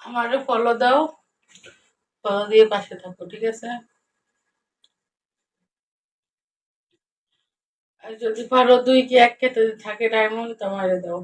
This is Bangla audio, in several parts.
আমারও ফলো দাও, ফলো দিয়ে পাশে থাকো, ঠিক আছে? আর যদি পারো 2 কি 1 কে যদি থাকে ডায়মন্ড তোমারে দাও।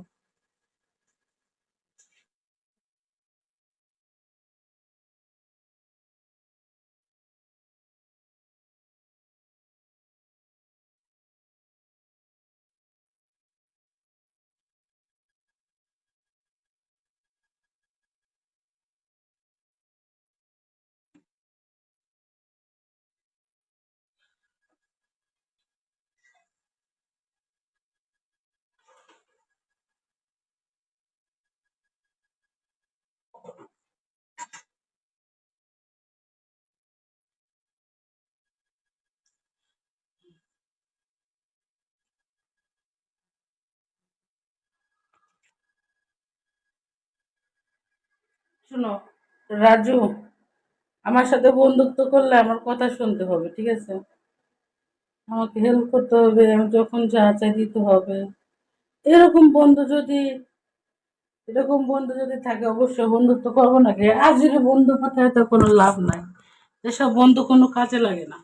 শুনো রাজু, আমার সাথে বন্ধুত্ব করলে আমার কথা শুনতে হবে, ঠিক আছে? আমাকে হেল্প করতে হবে, আমি যখন যা চাই দিতে হবে। এরকম বন্ধু যদি এরকম বন্ধু যদি থাকে অবশ্যই বন্ধুত্ব করবো নাকি? আজের বন্ধু কথায় তো কোনো লাভ নাই, এসব বন্ধু কোনো কাজে লাগে না।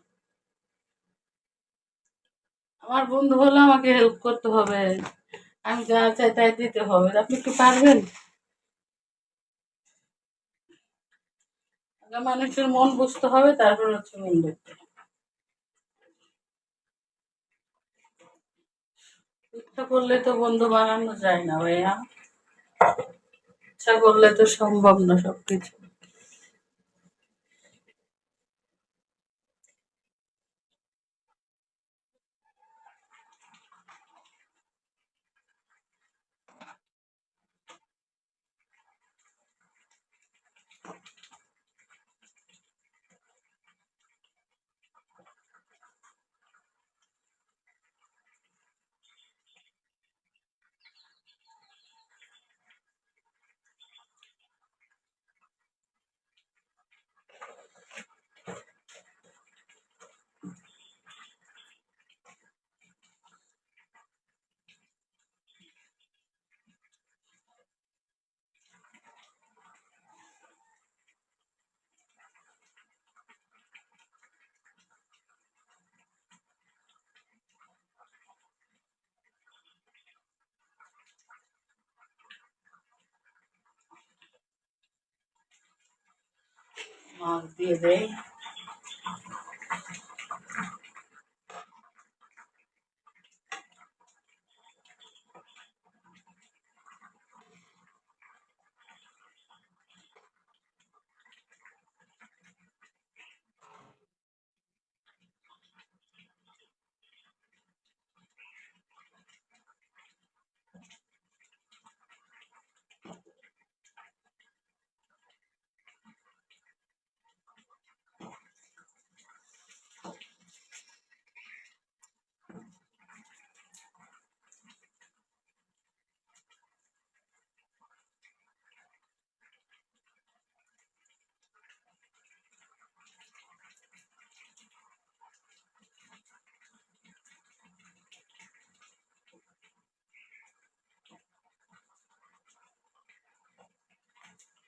আমার বন্ধু হলে আমাকে হেল্প করতে হবে, আমি যা চাই তাই দিতে হবে। আপনি কি পারবেন? আগে মানুষের মন বুঝতে হবে, তারপর হচ্ছে বন্ধুত্ব। ইচ্ছা করলে তো বন্ধু বানানো যায় না ভাইয়া, ইচ্ছা করলে তো সম্ভব না সবকিছু। মাছ দিয়ে দেয়।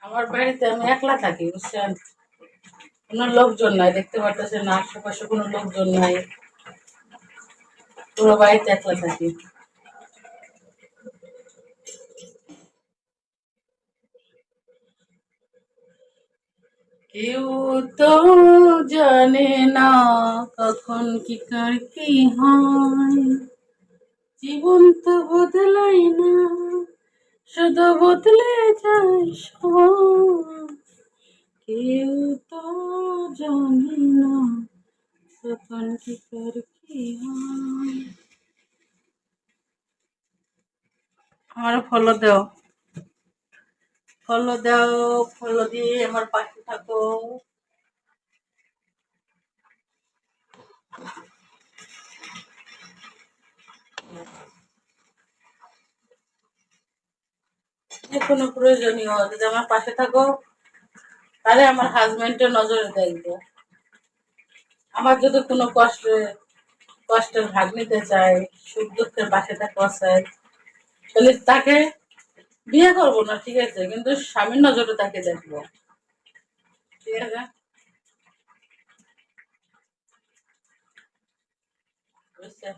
আমার বাড়িতে আমি একলা থাকি, বুঝছেন? কোনো লোকজন নাই, দেখতে পারতেছেন না, আশেপাশে কোনো লোকজন নাই, পুরো বাড়িতে একলা থাকি। কেউ তো জানে না কখন কি কার কি হয়, জীবন তো বদলাই না, শুধু বদলে যায় সময়। কেউ তো জানে না কখন কি কার কি হয়। আমার ফলো দাও, ফলো দাও, ফলো দিয়ে আমার পাশে থাকো। যে কোনো প্রয়োজনীয় যদি আমার পাশে থাকো, তাহলে আমার হাজবেন্ডের নজরে দেখবো। আমার যদি কোনো কষ্টের ভাগ নিতে চায়, সুখ দুঃখের পাশে থাকতে চায়, তাহলে তাকে বিয়ে করবো না, ঠিক আছে, কিন্তু স্বামীর নজরে তাকে দেখবো, ঠিক আছে, বুঝছে?